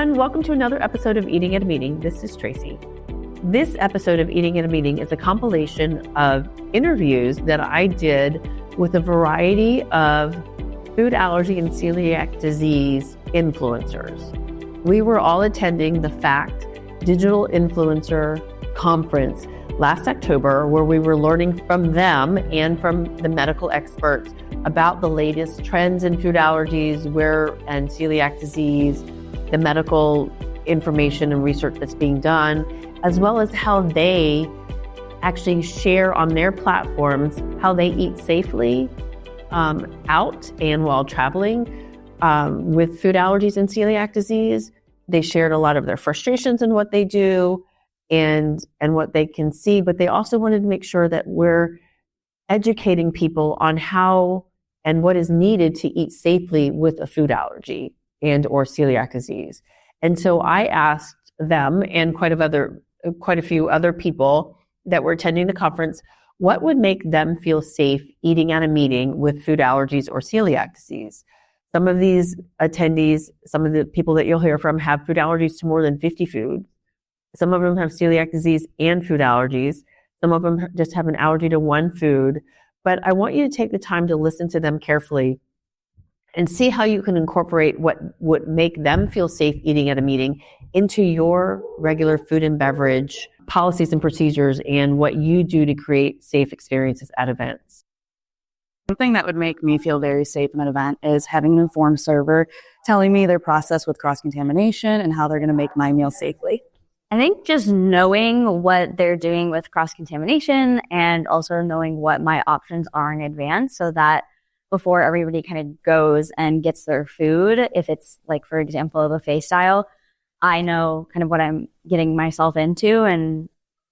everyone. Welcome to another episode of Eating at a Meeting. This is Tracy. This episode of Eating at a Meeting is a compilation of interviews that I did with a variety of food allergy and celiac disease influencers. We were all attending the FACT Digital Influencer Conference last October, where we were learning from them and from the medical experts about the latest trends in food allergies, and celiac disease, the medical information and research that's being done, as well as how they actually share on their platforms how they eat safely out and while traveling with food allergies and celiac disease. They shared a lot of their frustrations in what they do and what they can see, but they also wanted to make sure that we're educating people on how and what is needed to eat safely with a food allergy and or celiac disease. And so I asked them and quite a few other people that were attending the conference, what would make them feel safe eating at a meeting with food allergies or celiac disease? Some of these attendees, some of the people that you'll hear from have food allergies to more than 50 foods. Some of them have celiac disease and food allergies. Some of them just have an allergy to one food. But I want you to take the time to listen to them carefully and see how you can incorporate what would make them feel safe eating at a meeting into your regular food and beverage policies and procedures and what you do to create safe experiences at events. Something that would make me feel very safe in an event is having an informed server telling me their process with cross-contamination and how they're going to make my meal safely. I think just knowing what they're doing with cross-contamination and also knowing what my options are in advance so that before everybody kind of goes and gets their food, if it's like, for example, a buffet style, I know kind of what I'm getting myself into and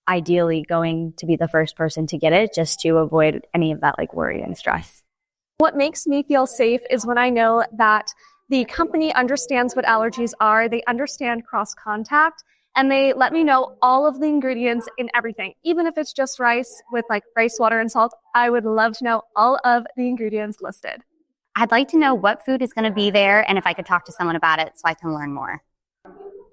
ideally going to be the first person to get it just to avoid any of that like worry and stress. What makes me feel safe is when I know that the company understands what allergies are, they understand cross-contact, and they let me know all of the ingredients in everything. Even if it's just rice with like rice, water, and salt, I would love to know all of the ingredients listed. I'd like to know what food is going to be there and if I could talk to someone about it so I can learn more.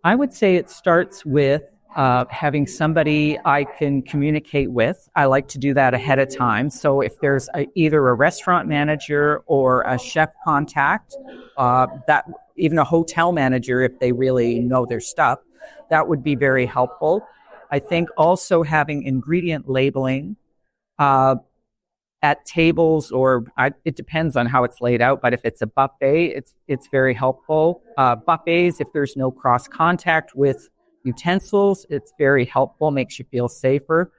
I would say it starts with having somebody I can communicate with. I like to do that ahead of time. So if there's either a restaurant manager or a chef contact, that even a hotel manager, if they really know their stuff, that would be very helpful. I think also having ingredient labeling at tables, or it depends on how it's laid out, but if it's a buffet, it's very helpful. Buffets, if there's no cross contact with utensils, it's very helpful, makes you feel safer.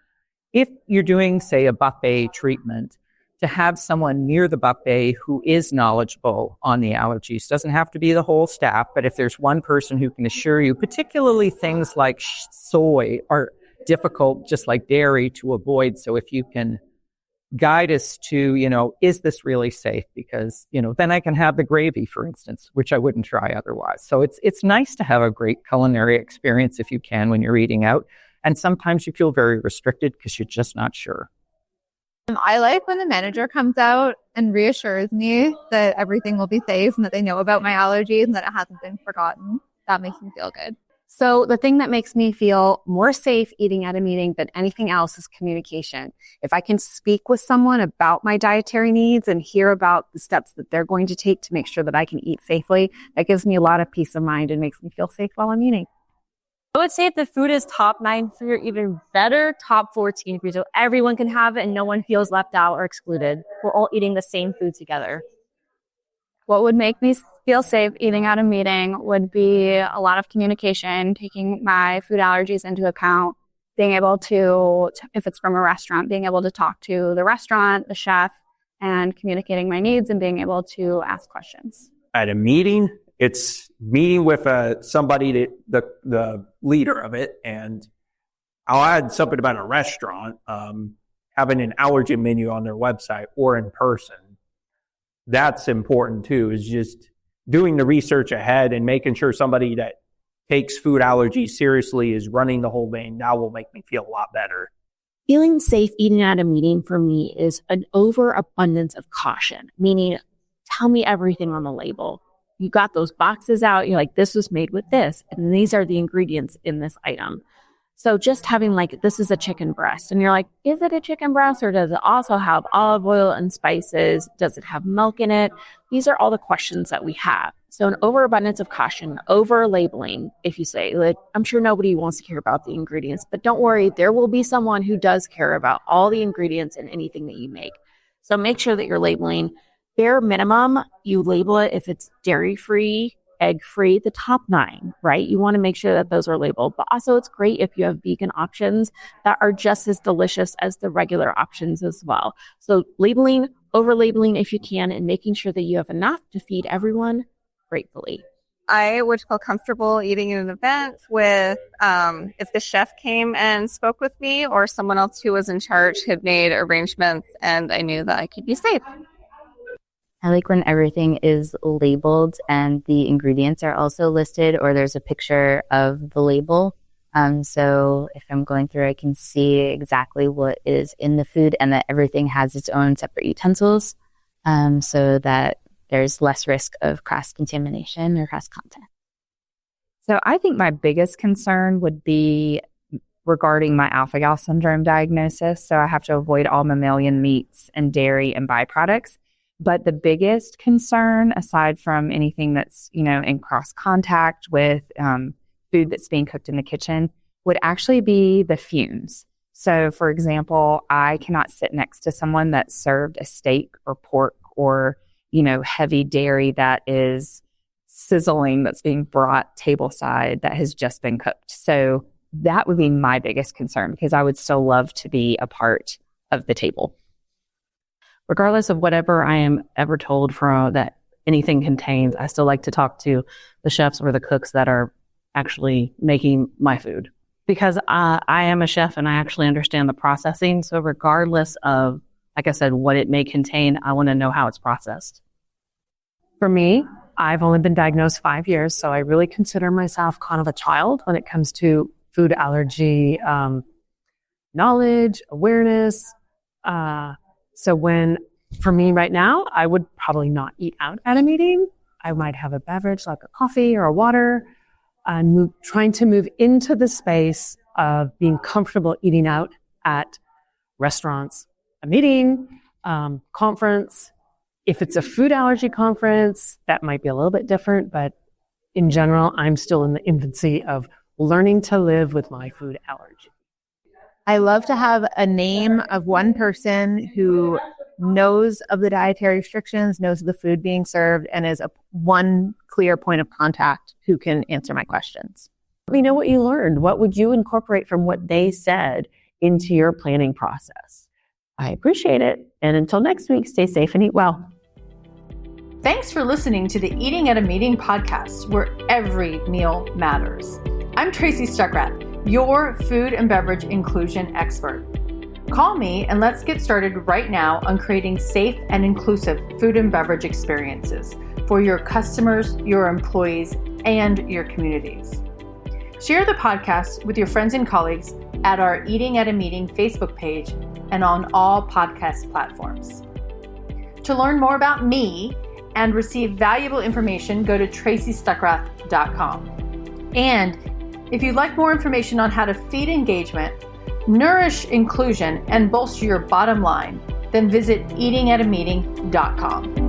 If you're doing, say, a buffet treatment, to have someone near the buffet who is knowledgeable on the allergies. Doesn't have to be the whole staff, but if there's one person who can assure you, particularly things like soy are difficult, just like dairy, to avoid. So if you can guide us to, is this really safe? Because, then I can have the gravy, for instance, which I wouldn't try otherwise. So it's nice to have a great culinary experience if you can when you're eating out. And sometimes you feel very restricted because you're just not sure. I like when the manager comes out and reassures me that everything will be safe and that they know about my allergies and that it hasn't been forgotten. That makes me feel good. So the thing that makes me feel more safe eating at a meeting than anything else is communication. If I can speak with someone about my dietary needs and hear about the steps that they're going to take to make sure that I can eat safely, that gives me a lot of peace of mind and makes me feel safe while I'm eating. I would say if the food is top 9 food, even better, top 14 food. So everyone can have it and no one feels left out or excluded. We're all eating the same food together. What would make me feel safe eating at a meeting would be a lot of communication, taking my food allergies into account, being able to, if it's from a restaurant, being able to talk to the restaurant, the chef, and communicating my needs and being able to ask questions. At a meeting, it's meeting with somebody, the leader of it, and I'll add something about a restaurant, having an allergen menu on their website or in person. That's important too, is just doing the research ahead and making sure somebody that takes food allergies seriously is running the whole thing. That will make me feel a lot better. Feeling safe eating at a meeting for me is an overabundance of caution, meaning tell me everything on the label. you got those boxes out. You're like, this was made with this, and these are the ingredients in this item. So just having like, this is a chicken breast, and you're like, is it a chicken breast, or does it also have olive oil and spices? Does it have milk in it? These are all the questions that we have. So an overabundance of caution, over labeling, if you say, like, I'm sure nobody wants to care about the ingredients, but don't worry, there will be someone who does care about all the ingredients in anything that you make. So make sure that you're labeling. Bare minimum, you label it if it's dairy-free, egg-free, the top 9, right? You want to make sure that those are labeled. But also it's great if you have vegan options that are just as delicious as the regular options as well. So labeling, over-labeling if you can, and making sure that you have enough to feed everyone gratefully. I would feel comfortable eating at an event with, if the chef came and spoke with me, or someone else who was in charge had made arrangements and I knew that I could be safe. I like when everything is labeled and the ingredients are also listed, or there's a picture of the label. So if I'm going through, I can see exactly what is in the food, and that everything has its own separate utensils, so that there's less risk of cross-contamination or cross-contact. So I think my biggest concern would be regarding my alpha-gal syndrome diagnosis. So I have to avoid all mammalian meats and dairy and byproducts. But the biggest concern, aside from anything that's, in cross contact with food that's being cooked in the kitchen, would actually be the fumes. So, for example, I cannot sit next to someone that served a steak or pork or, heavy dairy that is sizzling, that's being brought tableside, that has just been cooked. So that would be my biggest concern, because I would still love to be a part of the table. Regardless of whatever I am ever told that anything contains, I still like to talk to the chefs or the cooks that are actually making my food, because I am a chef and I actually understand the processing. So regardless of, like I said, what it may contain, I want to know how it's processed. For me, I've only been diagnosed 5 years, so I really consider myself kind of a child when it comes to food allergy knowledge, awareness. So for me right now, I would probably not eat out at a meeting. I might have a beverage like a coffee or a water, and trying to move into the space of being comfortable eating out at restaurants, a meeting, conference. If it's a food allergy conference, that might be a little bit different, but in general, I'm still in the infancy of learning to live with my food allergy. I love to have a name of one person who knows of the dietary restrictions, knows of the food being served, and is one clear point of contact who can answer my questions. Let me know what you learned. What would you incorporate from what they said into your planning process? I appreciate it. And until next week, stay safe and eat well. Thanks for listening to the Eating at a Meeting podcast, where every meal matters. I'm Tracy Stuckrath, your food and beverage inclusion expert. Call me and let's get started right now on creating safe and inclusive food and beverage experiences for your customers, your employees, and your communities. Share the podcast with your friends and colleagues at our Eating at a Meeting Facebook page and on all podcast platforms. To learn more about me and receive valuable information, go to tracystuckrath.com. And if you'd like more information on how to feed engagement, nourish inclusion, and bolster your bottom line, then visit eatingatameeting.com.